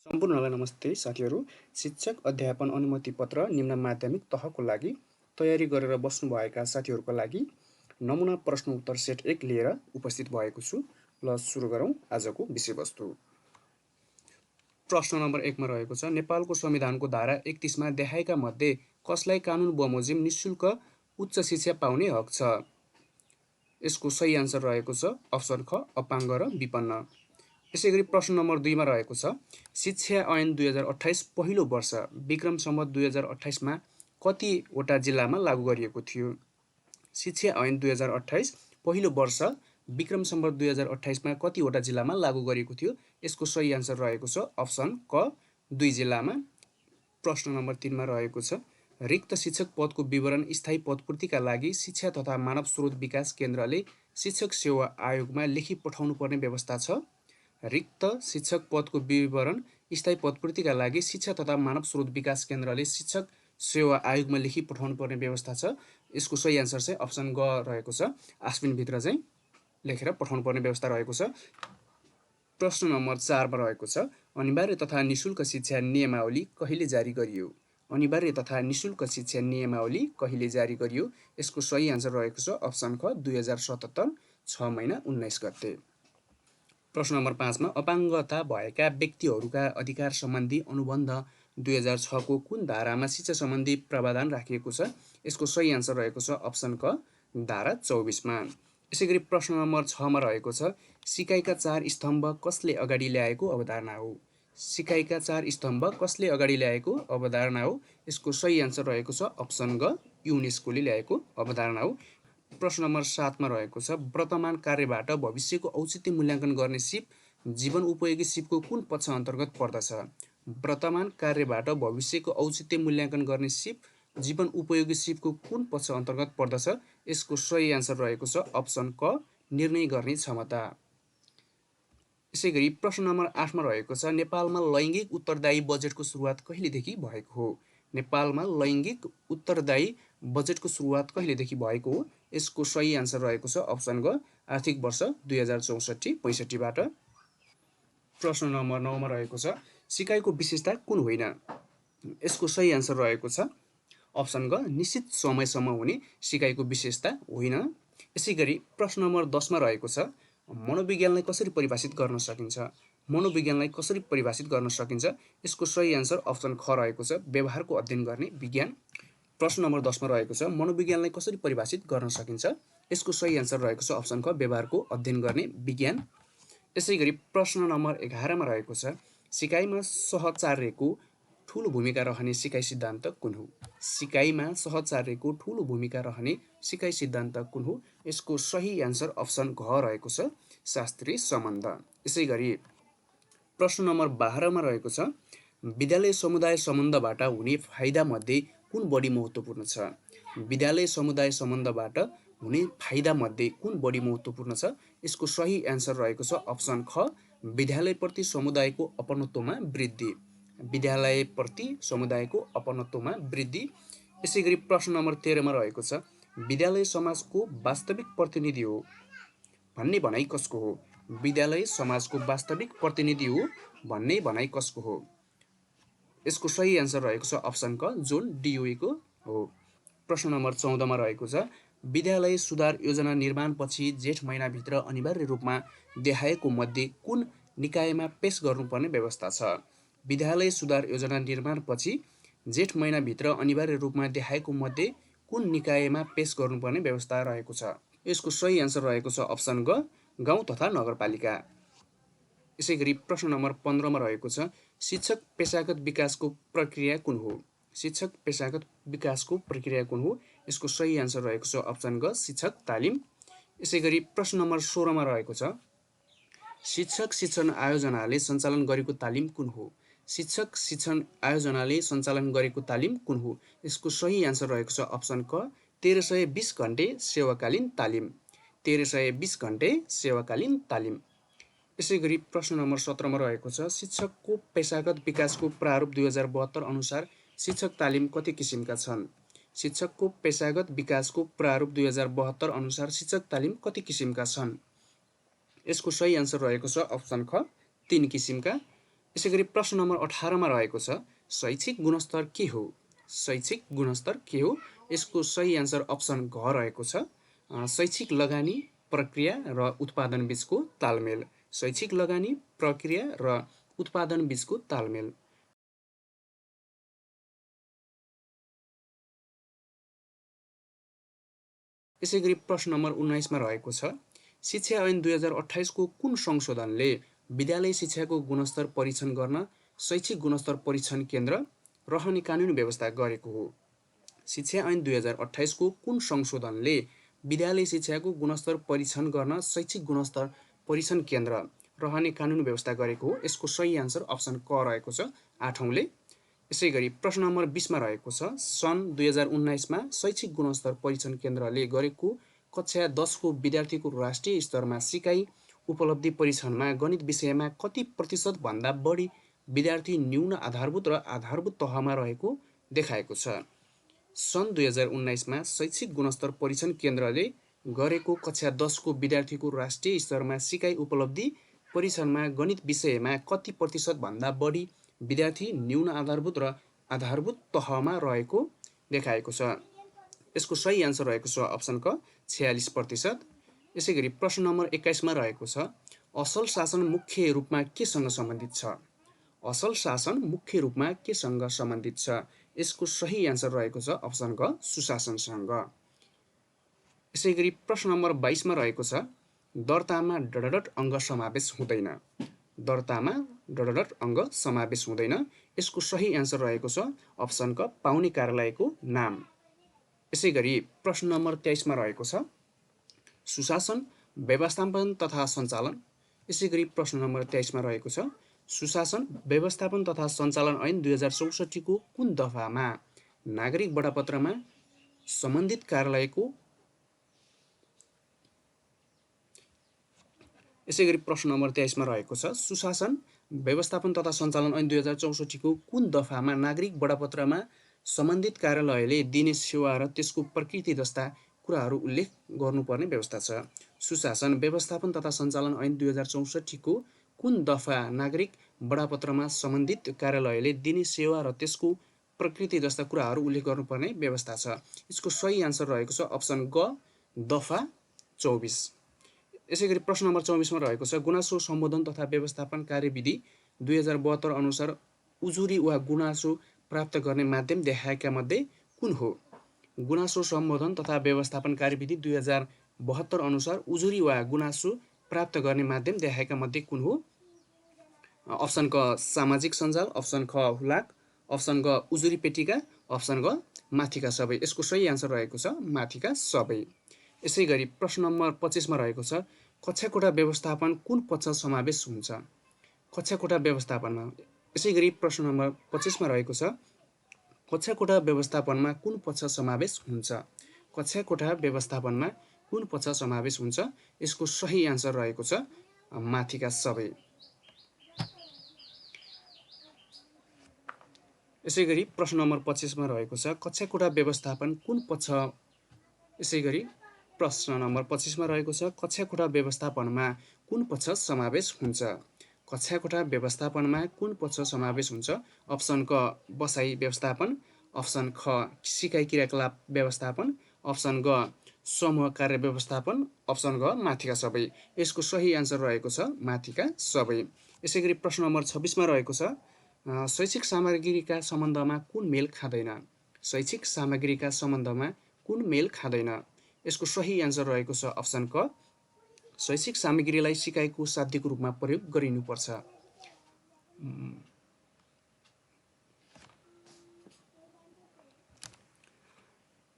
सम्पूर्णलाई नमस्ते साथीहरू। शिक्षक अध्यापन अनुमति पत्र निम्न माध्यमिक तहको लागि तयारी गरेर बस्नुभएका साथीहरूको लागि नमुना प्रश्न उत्तर सेट 1 लिएर उपस्थित भएको छु। ल सुरु गरौँ आजको विषयवस्तु। प्रश्न नम्बर 1 मा रहेको छ, नेपालको संविधानको धारा 31 मा देखाएका मध्ये कसलाई कानुन बमोजिम निशुल्क उच्च शिक्षा पाउने हक छ? यसको सही आन्सर रहेको छ अप्सन ख अपाङ्ग र विपन्न। यसैगरी प्रश्न नम्बर 2 मा रहेको छ, शिक्षा ऐन 2028 पहिलो वर्ष विक्रम सम्वत 2028 मा कतिवटा जिल्लामा लागू गरिएको थियो? शिक्षा ऐन 2028 पहिलो वर्ष विक्रम सम्वत 2028 मा कतिवटा जिल्लामा लागू गरिएको थियो? यसको सही आन्सर रहेको छ अप्सन क 2 जिल्लामा। प्रश्न नम्बर 3 मा रहेको छ, रिक्त शिक्षक पदको विवरण स्थायी पदपूर्तिका लागि शिक्षा तथा मानव स्रोत विकास केन्द्रले शिक्षक सेवा आयोगमा लेखी पठाउनु पर्ने व्यवस्था छ। रिक्त शिक्षक पदको विवरण स्थायी पदपूर्तिका लागि शिक्षा तथा मानव स्रोत विकास केन्द्रले शिक्षक सेवा आयोगमा लेखी पठाउनु पर्ने व्यवस्था छ। यसको सही आन्सर चाहिँ अप्सन ग रहेको छ, आश्विनभित्र चाहिँ लेखेर पठाउनु पर्ने व्यवस्था रहेको छ। प्रश्न नम्बर 4 मा रहेको छ, अनिवार्य तथा निशुल्क शिक्षा नियमावली कहिले जारी गरियो? अनिवार्य तथा निशुल्क शिक्षा नियमावली कहिले जारी गरियो? यसको सही आन्सर रहेको छ अप्सन ख 2077 6 महिना 19 गते। प्रश्न नम्बर 5 मा अपाङ्गता भएका व्यक्तिहरूका अधिकार सम्बन्धी अनुबन्ध 2006 को कुन धारामा शिक्षा सम्बन्धी प्रावधान राखिएको छ? यसको सही आन्सर रहेको छ अप्सन क धारा 24 मा। यसैगरी प्रश्न नम्बर 6 मा रहेको छ, सिकाइका 4 स्तम्भ कसले अगाडि ल्याएको अवधारणा हो? सिकाइका 4 स्तम्भ कसले अगाडि ल्याएको अवधारणा हो? यसको सही आन्सर रहेको छ अप्सन ग युनेस्कोले ल्याएको अवधारणा हो। प्रश्न नम्बर 7 मा रहेको छ, वर्तमान कार्यबाट भविष्यको औचित्य मूल्याङ्कन गर्ने सिप जीवन उपयोगी सिपको कुन पक्ष अन्तर्गत पर्दछ? वर्तमान कार्यबाट भविष्यको औचित्य मूल्याङ्कन गर्ने सिप जीवन उपयोगी सिपको कुन पक्ष अन्तर्गत पर्दछ? यसको सही आन्सर रहेको छ अप्सन क निर्णय गर्ने क्षमता। यसैगरी प्रश्न नम्बर 8 मा रहेको छ, नेपालमा लैङ्गिक उत्तरदायी बजेटको सुरुवात कहिलेदेखि भएको हो? नेपालमा लैङ्गिक उत्तरदायी बजेटको सुरुवात कहिलेदेखि भएको हो? यसको सही आन्सर रहेको छ अप्सन ग आर्थिक वर्ष 2064-65 बाट। प्रश्न नम्बर 9 मा रहेको छ, सिकाइको विशेषता कुन होइन? यसको सही आन्सर रहेको छ अप्सन ग निश्चित समयसम्म हुने सिकाइको विशेषता होइन। यसैगरी प्रश्न नम्बर 10 मा रहेको छ, मनोविज्ञानलाई कसरी परिभाषित गर्न सकिन्छ? मनोविज्ञानलाई कसरी परिभाषित गर्न सकिन्छ? यसको सही आन्सर अप्सन ख रहेको छ व्यवहारको अध्ययन गर्ने विज्ञान। प्रश्न नम्बर 10 मा रहेको छ, मनोविज्ञानलाई कसरी परिभाषित गर्न सकिन्छ? यसको सही आन्सर रहेको छ अप्सन ख व्यवहारको अध्ययन गर्ने विज्ञान। यसैगरी प्रश्न नम्बर 11 मा रहेको छ, सिकाइमा सहचार्यको ठूलो भूमिका रहने सिकाइ सिद्धान्त कुन हो? सिकाइमा सहचार्यको ठूलो भूमिका रहने सिकाइ सिद्धान्त कुन हो? यसको सही आन्सर अप्सन घ रहेको छ शास्त्रीय सम्बन्ध। यसैगरी प्रश्न नम्बर 12 मा रहेको छ, विद्यालय समुदाय सम्बन्धबाट हुने फाइदा मध्ये कुन बढी महत्त्वपूर्ण छ? विद्यालय समुदाय सम्बन्धबाट हुने फाइदा मध्ये कुन बढी महत्त्वपूर्ण छ? यसको सही आन्सर रहेको छ अप्सन ख विद्यालयप्रति समुदायको अपनत्वमा वृद्धि। विद्यालयप्रति समुदायको अपनत्वमा वृद्धि। यसैगरी प्रश्न नम्बर 13 मा रहेको छ, विद्यालय समाजको वास्तविक प्रतिनिधि हो भन्ने भनाइ कसको हो? विद्यालय समाजको वास्तविक प्रतिनिधि हो भन्ने भनाइ कसको हो? यसको सही आन्सर रहेको छ अप्सन क जोन डियुएको हो। प्रश्न नम्बर 14 मा रहेको छ, विद्यालय सुधार योजना निर्माणपछि जेठ महिनाभित्र अनिवार्य रूपमा देखाएको मध्ये कुन निकायमा पेश गर्नुपर्ने व्यवस्था छ? विद्यालय सुधार योजना निर्माणपछि जेठ महिनाभित्र अनिवार्य रूपमा देखाएको मध्ये कुन निकायमा पेश गर्नुपर्ने व्यवस्था रहेको छ? यसको सही आन्सर रहेको छ अप्सन ग गाउँ तथा नगरपालिका। यसैगरी प्रश्न नम्बर 15 मा रहेको छ, शिक्षक पेशागत विकासको प्रक्रिया कुन हो? शिक्षक पेशागत विकासको प्रक्रिया कुन हो? यसको सही आन्सर रहेको छ अप्सन ग शिक्षक तालिम। यसैगरी प्रश्न नम्बर 16 मा रहेको छ, शिक्षक शिक्षण आयोजनाले सञ्चालन गरेको तालिम कुन हो? शिक्षक शिक्षण आयोजनाले सञ्चालन गरेको तालिम कुन हो? यसको सही आन्सर रहेको छ अप्सन क 1320 घण्टे सेवाकालीन तालिम। 1320 घण्टे सेवाकालीन तालिम। यसैगरी प्रश्न नम्बर 17 मा रहेको छ, शिक्षकको पेशागत विकासको प्रारूप 2072 अनुसार शिक्षक तालिम कति किसिमका छन्? शिक्षकको पेशागत विकासको प्रारूप 2072 अनुसार शिक्षक तालिम कति किसिमका छन्? यसको सही आन्सर रहेको छ अप्सन ख 3 किसिमका। यसैगरी प्रश्न नम्बर 18 मा रहेको छ शैक्षिक गुणस्तर के हो? शैक्षिक गुणस्तर के हो? यसको सही आन्सर अप्सन घ रहेको छ। शैक्षिक लगानी, प्रक्रिया र उत्पादन बीचको तालमेल। शैक्षिक लगानी, प्रक्रिया र उत्पादन बीचको तालमेल। यसैगरी प्रश्न नम्बर 19 मा रहेको छ शिक्षा ऐन 2028 को कुन संशोधनले विद्यालय शिक्षाको गुणस्तर परीक्षण गर्न शैक्षिक गुणस्तर परीक्षण केन्द्र रहने कानुनी व्यवस्था गरेको हो? शिक्षा ऐन 2028 को कुन संशोधनले विद्यालय शिक्षाको गुणस्तर परीक्षण गर्न शैक्षिक गुणस्तर परीक्षण केन्द्र रहने कानुनी व्यवस्था गरेको हो? यसको सही आन्सर अप्सन क रहेको छ, 8औँले। यसैगरी प्रश्न नम्बर 20 मा रहेको छ सन् 2019 मा शैक्षिक गुणस्तर परीक्षण केन्द्रले गरेको कक्षा 10 को विद्यार्थीको राष्ट्रिय स्तरमा सिकाइ उपलब्धि परीक्षणमा गणित विषयमा कति प्रतिशत भन्दा बढी विद्यार्थी न्यून आधारभूत र आधारभूत तहमा रहेको देखाएको छ? सन् 2019 मा शैक्षिक गुणस्तर परीक्षण केन्द्रले गरेको कक्षा 10 को विद्यार्थीको राष्ट्रिय स्तरमा सिकाइ उपलब्धि परीक्षणमा गणित विषयमा कति प्रतिशत भन्दा बढी विद्यार्थी न्यून आधारभूत र आधारभूत तहमा रहेको देखाएको छ? यसको सही आन्सर रहेको छ अप्सन क, 46%। यसैगरी प्रश्न नम्बर 21 मा रहेको छ असल शासन मुख्य रूपमा केसँग सम्बन्धित छ? असल शासन मुख्य रूपमा केसँग सम्बन्धित छ? यसको सही आन्सर रहेको छ अप्सन क, सुशासनसँग। यसैगरी प्रश्न नम्बर 22 मा रहेको छ दर्तामा डडडट अङ्ग समावेश हुँदैन। दर्तामा डडडट अङ्ग समावेश हुँदैन। यसको सही आन्सर रहेको छ अप्सन क, पाउने कार्यालयको नाम। यसैगरी प्रश्न नम्बर 23 मा रहेको छ सुशासन, व्यवस्थापन तथा सञ्चालन। यसैगरी प्रश्न नम्बर 23 मा रहेको छ सुशासन, व्यवस्थापन तथा सञ्चालन ऐन 2064 को कुन दफामा नागरिक बडापत्रमा सम्बन्धित कार्यालयको यसैगरी प्रश्न नम्बर 23 मा रहेको छ सुशासन, व्यवस्थापन तथा सञ्चालन ऐन 2064 को कुन दफामा नागरिक बडापत्रमा सम्बन्धित कार्यालयले दिने सेवा र त्यसको प्रकृति जस्ता कुराहरू उल्लेख गर्नुपर्ने व्यवस्था छ? सुशासन, व्यवस्थापन तथा सञ्चालन ऐन 2064 को कुन दफा नागरिक बडापत्रमा सम्बन्धित कार्यालयले दिने सेवा र त्यसको प्रकृति जस्ता कुराहरू उल्लेख गर्नुपर्ने व्यवस्था छ? यसको सही आन्सर रहेको छ अप्सन ग, दफा 24। यसैगरी प्रश्न नम्बर 24 मा रहेको छ गुनासो सम्बोधन तथा व्यवस्थापन कार्यविधि 2072 अनुसार उजुरी वा गुनासो प्राप्त गर्ने माध्यम देखाएका मध्ये कुन हो? गुनासो सम्बोधन तथा व्यवस्थापन कार्यविधि 2072 अनुसार उजुरी वा गुनासो प्राप्त गर्ने माध्यम देखाएका मध्ये कुन हो? अप्सन क, सामाजिक सञ्जाल। अप्सन ख, हुलाक। अप्सन ग, उजुरी पेटिका। अप्सन ग, माथिका सबै। यसको सही आन्सर रहेको छ माथिका सबै। यसैगरी प्रश्न नम्बर 25 मा रहेको छ कक्षाकोठा व्यवस्थापन कुन पक्ष समावेश हुन्छ? कक्षाकोठा व्यवस्थापनमा। यसैगरी प्रश्न नम्बर 25 मा रहेको छ कक्षाकोठा व्यवस्थापनमा कुन पक्ष समावेश हुन्छ? कक्षाकोठा व्यवस्थापनमा कुन पक्ष समावेश हुन्छ? यसको सही आन्सर रहेको छ माथिका सबै। यसैगरी प्रश्न नम्बर 25 मा रहेको छ कक्षाकोठा व्यवस्थापन कुन पक्ष यसैगरी प्रश्न नम्बर 25 मा रहेको छ कक्षाकोठा व्यवस्थापनमा कुन पक्ष समावेश हुन्छ? कक्षाकोठा व्यवस्थापनमा कुन पक्ष समावेश हुन्छ? अप्सन क, बसाइ व्यवस्थापन। अप्सन ख, सिकाइ क्रियाकलाप व्यवस्थापन। अप्सन ग, समूह कार्य व्यवस्थापन। अप्सन ग, माथिका सबै। यसको सही आन्सर रहेको छ माथिका सबै। यसैगरी प्रश्न नम्बर 26 मा रहेको छ शैक्षिक सामग्रीका सम्बन्धमा कुन मेल खाँदैन? शैक्षिक सामग्रीका सम्बन्धमा कुन मेल खाँदैन? यसको सही आन्सर रहेको छ अप्सन क, शैक्षिक सामग्रीलाई सिकाइको साध्यको रूपमा प्रयोग गरिनुपर्छ।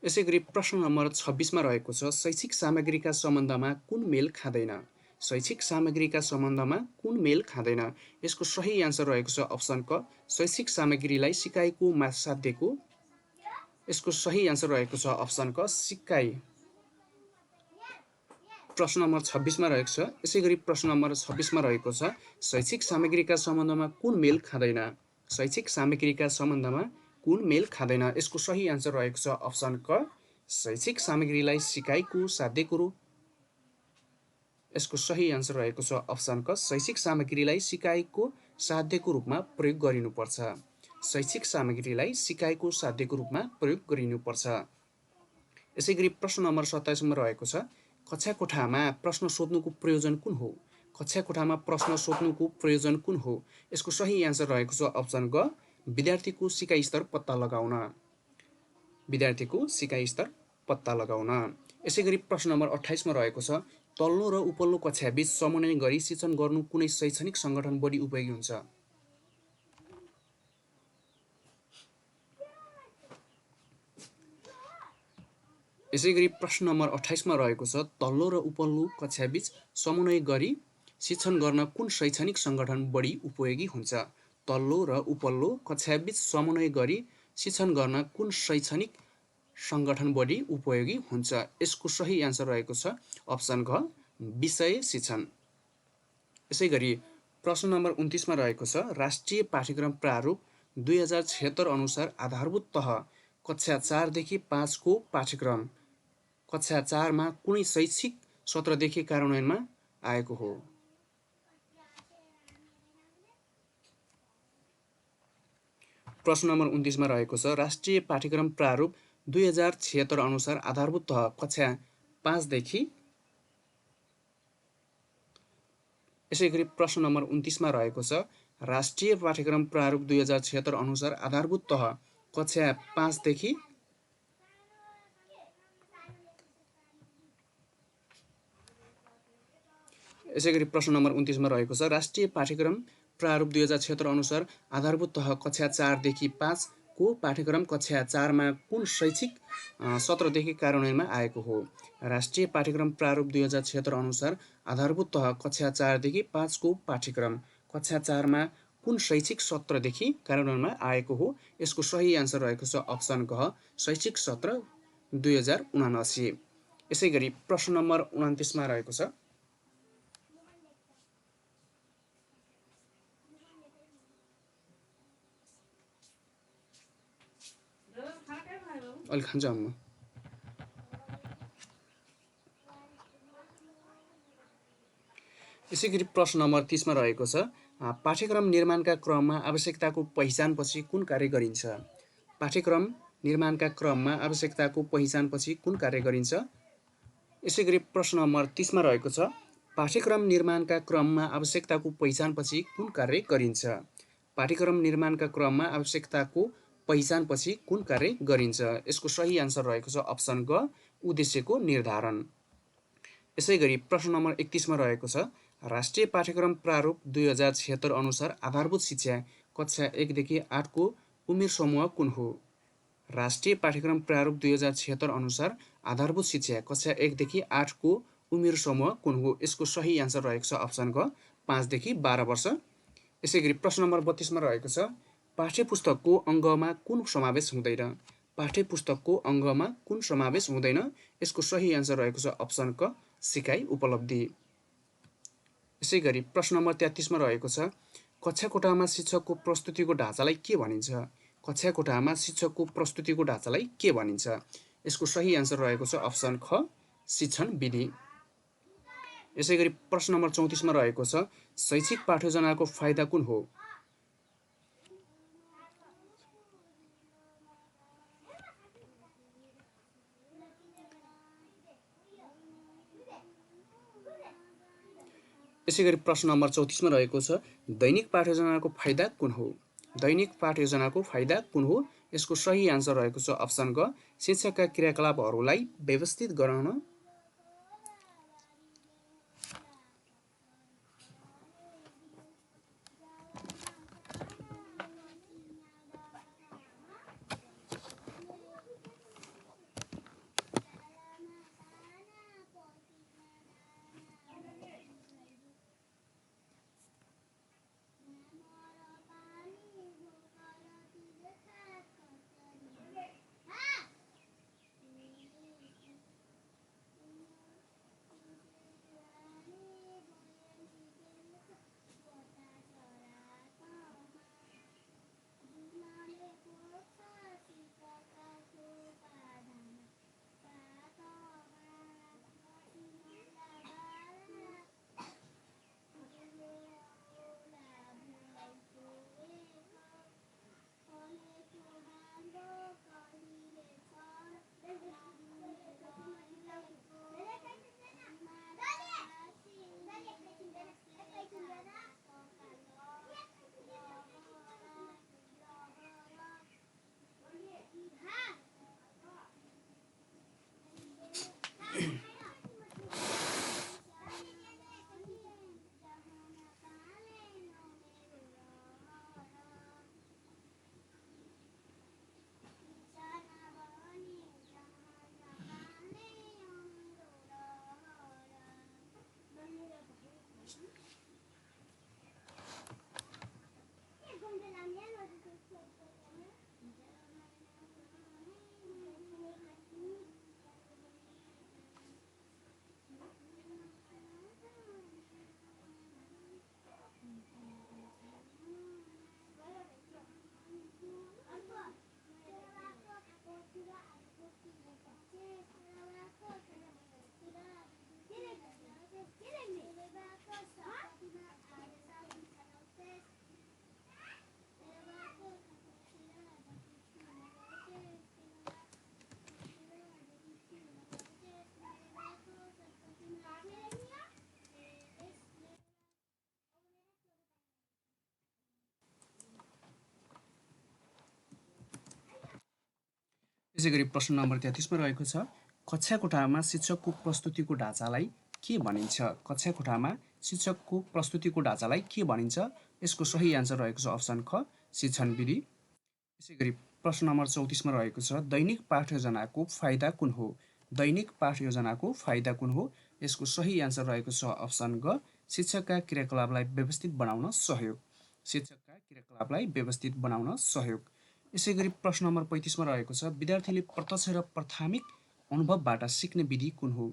यसैगरी प्रश्न नम्बर 26 मा रहेको छ शैक्षिक सामग्रीका सम्बन्धमा कुन मेल खाँदैन? शैक्षिक सामग्रीका सम्बन्धमा कुन मेल खाँदैन? यसको सही आन्सर रहेको छ अप्सन क, शैक्षिक सामग्रीलाई सिकाइको साध्यको। यसको सही आन्सर रहेको छ अप्सन क, सिकाइ। प्रश्न नम्बर 26 मा रहेको छ यसैगरी प्रश्न नम्बर 26 मा रहेको छ शैक्षिक सामग्रीका सम्बन्धमा कुन मेल खाँदैन? शैक्षिक सामग्रीका सम्बन्धमा कुन मेल खाँदैन? यसको सही आन्सर रहेको छ अप्सन क, शैक्षिक सामग्रीलाई सिकाइको साध्यको रूप। यसको सही आन्सर रहेको छ अप्सन क, शैक्षिक सामग्रीलाई सिकाइको साध्यको रूपमा प्रयोग गरिनुपर्छ। शैक्षिक सामग्रीलाई सिकाइको साध्यको रूपमा प्रयोग गरिनुपर्छ। यसै गरी प्रश्न नम्बर 27 मा रहेको छ कक्षा कोठामा प्रश्न सोध्नुको प्रयोजन कुन हो? कक्षा कोठामा प्रश्न सोध्नुको प्रयोजन कुन हो? यसको सही एन्सर रहेको छ अप्सन ग, विद्यार्थीको सिकाइ स्तर पत्ता लगाउन। विद्यार्थीको सिकाइ स्तर पत्ता लगाउन। यसै गरी प्रश्न नम्बर 28 मा रहेको छ तल्लो र उपल्लो कक्षा बीच समन्वय गरी शिक्षण गर्नु कुनै शैक्षणिक सङ्गठन बढी उपयोगी हुन्छ? यसै गरी प्रश्न नम्बर 28 मा रहेको छ तल्लो र उपल्लो कक्षा बीच समन्वय गरी शिक्षण गर्न कुन शैक्षणिक सङ्गठन बढी उपयोगी हुन्छ? तल्लो र उपल्लो कक्षा बीच समन्वय गरी शिक्षण गर्न कुन शैक्षणिक सङ्गठन बढी उपयोगी हुन्छ? यसको सही एन्सर रहेको छ अप्सन घ, विषय शिक्षण। यसै गरी प्रश्न नम्बर 29 मा रहेको छ राष्ट्रिय पाठ्यक्रम प्रारूप 2076 अनुसार आधारभूत तह कक्षा 4 देखि 5 को पाठ्यक्रम कक्षा 4 मा कुनै शैक्षिक सत्रदेखि कार्यान्वयनमा आएको हो? प्रश्न नम्बर 29 मा रहेको छ राष्ट्रिय पाठ्यक्रम प्रारूप 2076 अनुसार आधारभूत तह कक्षा 5 देखि। यसै गरी प्रश्न नम्बर 29 मा रहेको छ राष्ट्रिय पाठ्यक्रम प्रारूप 2076 अनुसार आधारभूत तह कक्षा 5 देखि। यसै गरी प्रश्न नम्बर 29 मा रहेको छ राष्ट्रिय पाठ्यक्रम प्रारूप 2076 अनुसार आधारभूत तह कक्षा 4 देखि 5 को पाठ्यक्रम कक्षा 4 मा कुन शैक्षिक सत्रदेखि कार्यान्वयनमा आएको हो? राष्ट्रिय पाठ्यक्रम प्रारूप 2076 अनुसार आधारभूत तह कक्षा 4 देखि 5 को पाठ्यक्रम कक्षा 4 मा कुन शैक्षिक सत्रदेखि कार्यान्वयनमा आएको हो? यसको सही एन्सर रहेको छ अप्सन ग, शैक्षिक सत्र 2079। यसै गरी प्रश्न नम्बर 29 मा रहेको छ अलि खान्छ अम्मा। यसै गरी प्रश्न नम्बर 30 मा रहेको छ पाठ्यक्रम निर्माणका क्रममा आवश्यकताको पहिचानपछि कुन कार्य गरिन्छ? पाठ्यक्रम निर्माणका क्रममा आवश्यकताको पहिचानपछि कुन कार्य गरिन्छ? यसै गरी प्रश्न नम्बर 30 मा रहेको छ पाठ्यक्रम निर्माणका क्रममा आवश्यकताको पहिचानपछि कुन कार्य गरिन्छ? पाठ्यक्रम निर्माणका क्रममा आवश्यकताको पहिचानपछि कुन कार्य गरिन्छ? यसको सही एन्सर रहेको छ अप्सन ग, उद्देश्यको निर्धारण। यसै गरी प्रश्न नम्बर 31 मा रहेको छ राष्ट्रिय पाठ्यक्रम प्रारूप 2076 अनुसार आधारभूत शिक्षा कक्षा 1 देखि 8 को उमेर समूह कुन हो? राष्ट्रिय पाठ्यक्रम प्रारूप 2076 अनुसार आधारभूत शिक्षा कक्षा 1 देखि 8 को उमेर समूह कुन हो? यसको सही एन्सर रहेको छ अप्सन ग, 5 देखि 12 वर्ष। यसै गरी प्रश्न नम्बर 32 मा रहेको छ पाठ्यपुस्तकको अङ्गमा कुन समावेश हुँदैन? पाठ्यपुस्तकको अङ्गमा कुन समावेश हुँदैन? यसको सही एन्सर रहेको छ अप्सन क, सिकाइ उपलब्धि। यसै गरी प्रश्न नम्बर 33 मा रहेको छ कक्षा कोठामा शिक्षकको प्रस्तुतिको ढाँचालाई के भनिन्छ? कक्षा कोठामा शिक्षकको प्रस्तुतिको ढाँचालाई के भनिन्छ? यसको सही एन्सर रहेको छ अप्सन ख, शिक्षण विधि। यसै गरी प्रश्न नम्बर 34 मा रहेको छ शैक्षिक पाठ्योजनाको फाइदा कुन हो? यसै गरी प्रश्न नम्बर 34 मा रहेको छ दैनिक पाठ्योजनाको फाइदा कुन हो? दैनिक पाठ्योजनाको फाइदा कुन हो? यसको सही एन्सर रहेको छ अप्सन ग, शिक्षकका क्रियाकलापहरूलाई व्यवस्थित गराउन। यसै गरी प्रश्न नम्बर 33 मा रहेको छ कक्षा कोठामा शिक्षकको प्रस्तुतिको ढाँचालाई के भनिन्छ? कक्षा कोठामा शिक्षकको प्रस्तुतिको ढाँचालाई के भनिन्छ? यसको सही आन्सर रहेको छ अप्सन ख शिक्षण विधि। यसै गरी प्रश्न नम्बर 34 मा रहेको छ दैनिक पाठ योजनाको फाइदा कुन हो? दैनिक पाठ योजनाको फाइदा कुन हो? यसको सही आन्सर रहेको छ अप्सन ग शिक्षकका क्रियाकलापलाई व्यवस्थित बनाउन सहयोग। शिक्षकका क्रियाकलापलाई व्यवस्थित बनाउन सहयोग। यसै गरी प्रश्न नम्बर 35 मा रहेको छ विद्यार्थीले प्रत्यक्ष र प्राथमिक अनुभवबाट सिक्ने विधि कुन हो?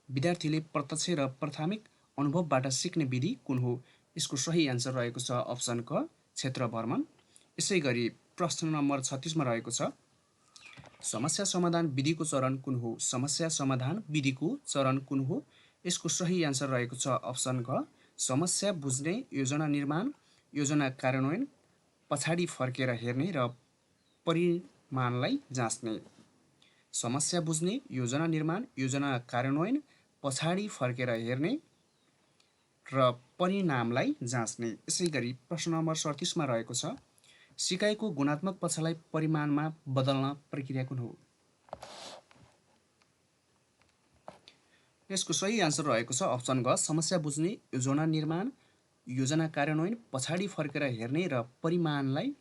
विद्यार्थीले प्रत्यक्ष र प्राथमिक अनुभवबाट सिक्ने विधि कुन हो? यसको सही आन्सर रहेको छ अप्सन क क्षेत्र भ्रमण। यसै गरी प्रश्न नम्बर 36 मा रहेको छ समस्या समाधान विधिको चरण कुन हो? समस्या समाधान विधिको चरण कुन हो? यसको सही आन्सर रहेको छ अप्सन ग समस्या बुझ्ने, योजना निर्माण, योजना कार्यान्वयन, पछाडि फर्केर हेर्ने र परिमाणलाई जाँच्ने। समस्या बुझ्ने, योजना निर्माण, योजना कार्यान्वयन, पछाडि फर्केर हेर्ने र परिणामलाई जाँच्ने। यसै गरी प्रश्न नम्बर 37 मा रहेको छ सिकाइको गुणात्मक पक्षलाई परिमाणमा बदल्न प्रक्रिया कुन हो? यसको सही आन्सर रहेको छ अप्सन ग समस्या बुझ्ने, योजना निर्माण, योजना कार्यान्वयन, पछाडि फर्केर हेर्ने र परिमाणलाई।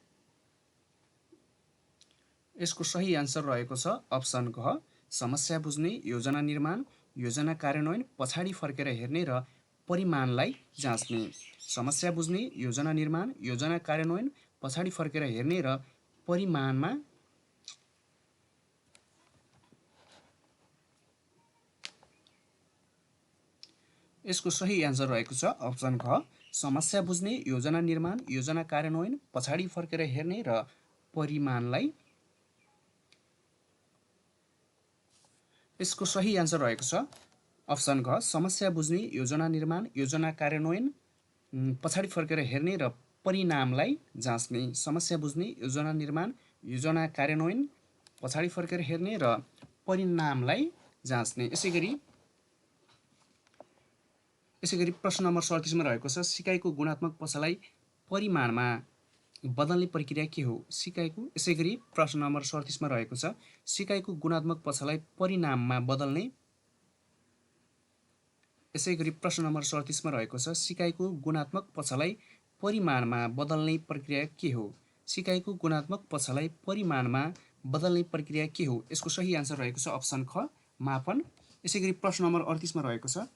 यसको सही आन्सर रहेको छ अप्सन घ समस्या बुझ्ने, योजना निर्माण, योजना कार्यान्वयन, पछाडि फर्केर हेर्ने र परिमाणलाई जाँच्ने। समस्या बुझ्ने, योजना निर्माण, योजना कार्यान्वयन, पछाडि फर्केर हेर्ने र परिमाणमा। यसको सही आन्सर रहेको छ अप्सन घ समस्या बुझ्ने, योजना निर्माण, योजना कार्यान्वयन, पछाडि फर्केर हेर्ने र परिमाणलाई। यसको सही आन्सर रहेको छ अप्सन घ समस्या बुझ्ने, योजना निर्माण, योजना कार्यान्वयन, पछाडि फर्केर हेर्ने र परिणामलाई जाँच्ने। समस्या बुझ्ने, योजना निर्माण, योजना कार्यान्वयन, पछाडि फर्केर हेर्ने र परिणामलाई जाँच्ने। यसै गरी प्रश्न नम्बर 37 मा रहेको छ सिकाइको गुणात्मक पक्षलाई परिमाणमा बदल्ने प्रक्रिया के हो? सिकाइको। यसै गरी प्रश्न नम्बर 37 मा रहेको छ सिकाइको गुणात्मक पक्षलाई परिणाममा बदल्ने। यसै गरी प्रश्न नम्बर 37 मा रहेको छ सिकाइको गुणात्मक पक्षलाई परिमाणमा बदल्ने प्रक्रिया के हो? सिकाइको गुणात्मक पक्षलाई परिमाणमा बदल्ने प्रक्रिया के हो? यसको सही आन्सर रहेको छ अप्सन ख मापन। यसै गरी प्रश्न नम्बर 38 मा रहेको छ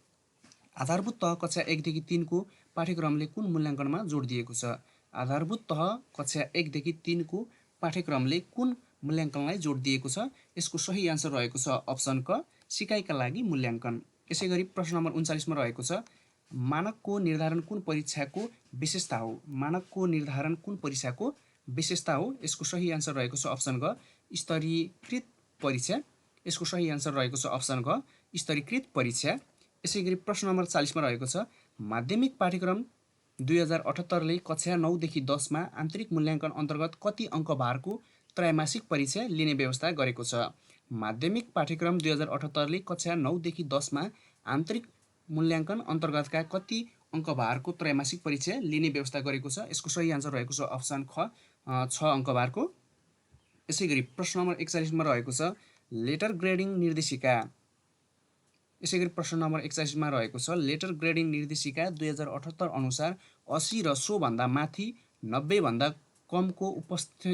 आधारभूत तह कक्षा 1 देखि 3 को पाठ्यक्रमले कुन मूल्याङ्कनमा जोड दिएको छ? आधारभूत तह कक्षा 1 देखि 3 को पाठ्यक्रमले कुन मूल्याङ्कनलाई जोड दिएको छ? यसको सही आन्सर रहेको छ अप्सन क सिकाइका लागि मूल्याङ्कन। यसै गरी प्रश्न नम्बर 39 मा रहेको छ मानकको निर्धारण कुन परीक्षाको विशेषता हो? मानकको निर्धारण कुन परीक्षाको विशेषता हो? यसको सही आन्सर रहेको छ अप्सन ग स्तरीकृत परीक्षा। यसको सही आन्सर रहेको छ अप्सन ग स्तरीकृत परीक्षा। यसै गरी प्रश्न नम्बर 40 मा रहेको छ माध्यमिक पाठ्यक्रम 2078 ले कक्षा 9 देखि 10 मा आन्तरिक मूल्याङ्कन अन्तर्गत कति अङ्कभारको त्रैमासिक परीक्षा लिने व्यवस्था गरेको छ? माध्यमिक पाठ्यक्रम 2078 ले कक्षा 9 देखि 10 मा आन्तरिक मूल्याङ्कन अन्तर्गतका कति अङ्कभारको त्रैमासिक परीक्षा लिने व्यवस्था गरेको छ? यसको सही आन्सर रहेको छ अप्सन ख 6 अङ्कभारको। यसै गरी प्रश्न नम्बर 41 मा रहेको छ लेटर ग्रेडिङ निर्देशिका। यसै गरी प्रश्न नम्बर 41 मा रहेको छ लेटर ग्रेडिङ निर्देशिका 2078 अनुसार 80 र सोभन्दा माथि 90 भन्दा कमको उपस्थिति।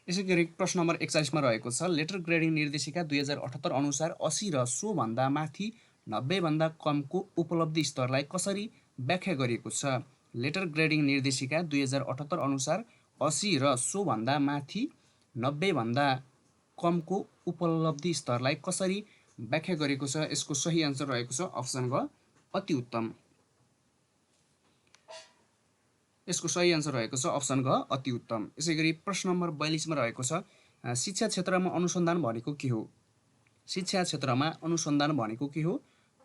यसै गरी प्रश्न नम्बर 41 मा रहेको छ लेटर ग्रेडिङ निर्देशिका 2078 अनुसार 80 र सोभन्दा माथि 90 भन्दा कमको उपलब्धि स्तरलाई कसरी व्याख्या गरिएको छ? लेटर ग्रेडिङ निर्देशिका 2078 अनुसार 80 र सोभन्दा माथि 90 भन्दा कमको उपलब्धि स्तरलाई कसरी व्याख्या गरेको छ? यसको सही आन्सर रहेको छ अप्सन ग अति उत्तम। यसको सही आन्सर रहेको छ अप्सन घ अति उत्तम। यसै गरी प्रश्न नम्बर 42 मा रहेको छ शिक्षा क्षेत्रमा अनुसन्धान भनेको के हो? शिक्षा क्षेत्रमा अनुसन्धान भनेको के हो?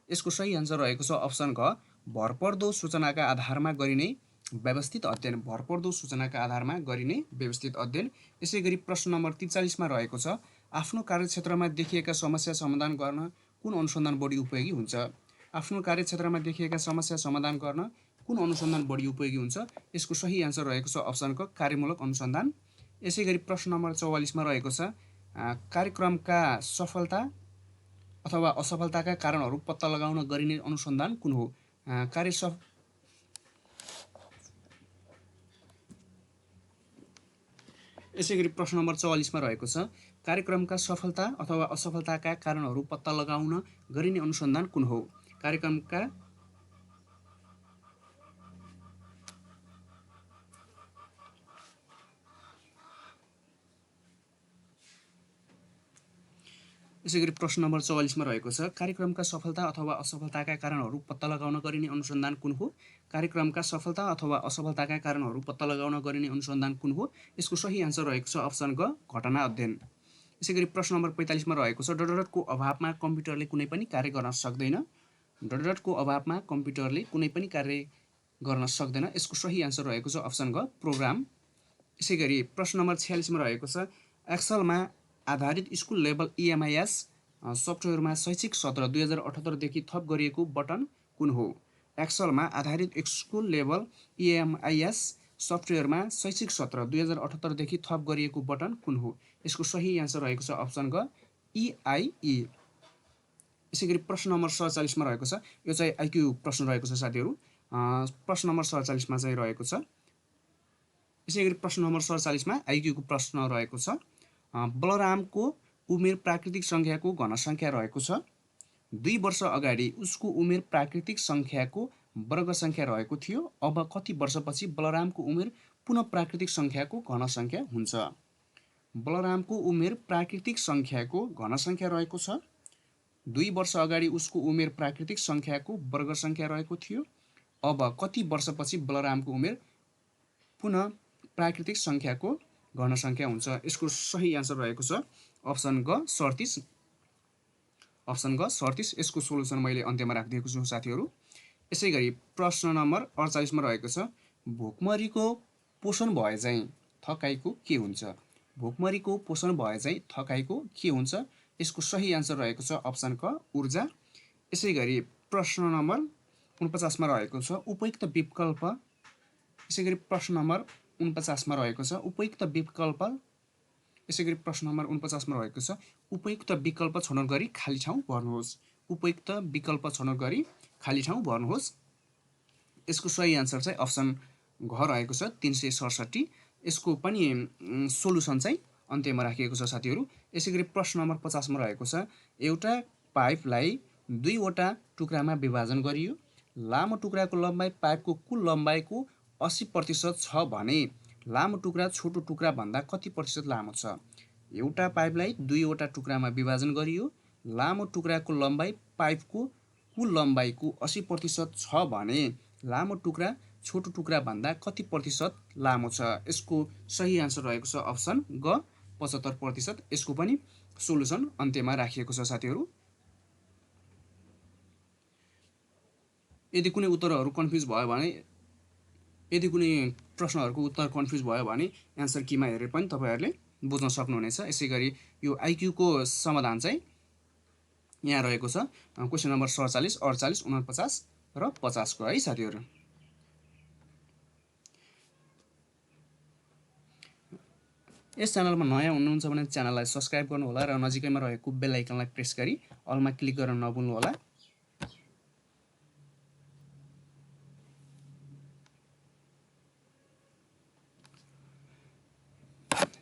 यसको सही आन्सर रहेको छ अप्सन घ भरपर्दो सूचनाका आधारमा गरिने व्यवस्थित अध्ययन। भरपर्दो सूचनाका आधारमा गरिने व्यवस्थित अध्ययन। यसै गरी प्रश्न नम्बर 43 मा रहेको छ आफ्नो कार्यक्षेत्रमा देखिएका समस्या समाधान गर्न कुन अनुसन्धान बढी उपयोगी हुन्छ? आफ्नो कार्यक्षेत्रमा देखिएका समस्या समाधान गर्न कुन अनुसन्धान बढी उपयोगी हुन्छ? यसको सही आन्सर रहेको छ अप्सन क कार्यमूलक अनुसन्धान। यसैगरी प्रश्न नम्बर 44 मा रहेको छ कार्यक्रमका सफलता अथवा असफलताका कारणहरू पत्ता लगाउन गरिने अनुसन्धान कुन हो? यसैगरी प्रश्न नम्बर 44 मा रहेको छ कार्यक्रमका सफलता अथवा असफलताका कारणहरू पत्ता लगाउन गरिने अनुसन्धान कुन हो? कार्यक्रमका यसैगरी प्रश्न नम्बर 44 मा रहेको छ कार्यक्रमका सफलता अथवा असफलताका कारणहरू पत्ता लगाउन गरिने अनुसन्धान कुन हो? कार्यक्रमका सफलता अथवा असफलताका कारणहरू पत्ता लगाउन गरिने अनुसन्धान कुन हो? यसको सही आन्सर रहेको छ अप्सन ग घटना अध्ययन। यसैगरी प्रश्न नम्बर 45 मा रहेको छ डटडटको अभावमा कम्प्युटरले कुनै पनि कार्य गर्न सक्दैन। डटडटको अभावमा कम्प्युटरले कुनै पनि कार्य गर्न सक्दैन। यसको सही आन्सर रहेको छ अप्सन ग प्रोग्राम। यसैगरी प्रश्न नम्बर 46 मा रहेको छ एक्सलमा आधारित स्कुल लेभल इएमआइएस सफ्टवेयरमा शैक्षिक सत्र 2078 देखि थप गरिएको बटन कुन हो? एक्सलमा आधारित स्कुल लेभल इएमआइएस सफ्टवेयरमा शैक्षिक सत्र 2078 देखि थप गरिएको बटन कुन हो? यसको सही आन्सर रहेको छ अप्सन ग इआइई। यसैगरी प्रश्न नम्बर 47 मा रहेको छ यो चाहिँ आइक्यू प्रश्न रहेको छ साथीहरू। प्रश्न नम्बर 47 मा चाहिँ रहेको छ यसैगरी प्रश्न नम्बर 47 मा आइक्यूको प्रश्न रहेको छ बलरामको उमेर प्राकृतिक सङ्ख्याको घनसङ्ख्या रहेको छ। 2 वर्ष अगाडि उसको उमेर प्राकृतिक सङ्ख्याको वर्ग सङ्ख्या रहेको थियो। अब कति वर्षपछि बलरामको उमेर पुनः प्राकृतिक सङ्ख्याको घनसङ्ख्या हुन्छ? बलरामको उमेर प्राकृतिक सङ्ख्याको घनसङ्ख्या रहेको छ। 2 वर्ष अगाडि उसको उमेर प्राकृतिक सङ्ख्याको वर्ग सङ्ख्या रहेको थियो। अब कति वर्षपछि बलरामको उमेर पुनः प्राकृतिक सङ्ख्याको घनसङ्ख्या हुन्छ? यसको सही आन्सर रहेको छ अप्सन ग 37। अप्सन ग 37 यसको सोलुसन मैले अन्त्यमा राखिदिएको छु साथीहरू। यसैगरी प्रश्न नम्बर 48 मा रहेको छ भोकमरीको पोषण भए चाहिँ थकाइको के हुन्छ? भोकमरीको पोषण भए चाहिँ थकाइको के हुन्छ? यसको सही आन्सर रहेको छ अप्सन क ऊर्जा। यसैगरी प्रश्न नम्बर 49 मा रहेको छ उपयुक्त विकल्प। यसैगरी प्रश्न नम्बर 49 मा रहेको छ उपयुक्त विकल्प। यसैगरी प्रश्न नम्बर 49 मा रहेको छ उपयुक्त विकल्प छनौट गरी खाली ठाउँ भर्नुहोस्। उपयुक्त विकल्प छनौट गरी खाली ठाउँ भर्नुहोस्। यसको सही आन्सर चाहिँ अप्सन घ रहेको छ 367। यसको पनि सोलुसन चाहिँ अन्त्यमा राखिएको छ साथीहरू। यसैगरी प्रश्न नम्बर 50 मा रहेको छ एउटा पाइपलाई 2 वटा टुक्रामा विभाजन गरियो। लामो टुक्राको लम्बाइ पाइपको कुल लम्बाइको 80% छ भने लामो टुक्रा छोटो टुक्रा भन्दा कति प्रतिशत लामो छ? एउटा पाइपलाई 2 वटा टुक्रामा विभाजन गरियो। लामो टुक्राको लम्बाइ पाइपको कुल लम्बाइको 80% छ भने लामो टुक्रा छोटो टुक्रा भन्दा कति प्रतिशत लामो छ? यसको सही आन्सर रहेको छ अप्सन ग 75%। यसको पनि सोलुसन अन्त्यमा राखिएको छ साथीहरू। यदि कुनै उत्तरहरू कन्फ्युज भयो भने यदि कुनै प्रश्नहरूको उत्तर कन्फ्युज भयो भने एन्सर कीमा हेरेर पनि तपाईँहरूले बुझ्न सक्नुहुनेछ। यसैगरी यो आइक्यूको समाधान चाहिँ यहाँ रहेको छ क्वेसन नम्बर 47, 48, 49 र 50 को है साथीहरू। यस च्यानलमा नयाँ हुनुहुन्छ भने च्यानललाई सब्स्क्राइब गर्नुहोला र नजिकैमा रहेको बेल आइकनलाई प्रेस गरी अलमा क्लिक गर्न नभुल्नुहोला।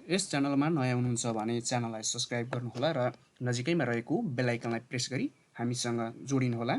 यस च्यानलमा नयाँ हुनुहुन्छ भने च्यानललाई सब्स्क्राइब गर्नुहोला र नजिकैमा रहेको बेल आइकनलाई प्रेस गरी हामीसँग जोडिनुहोला।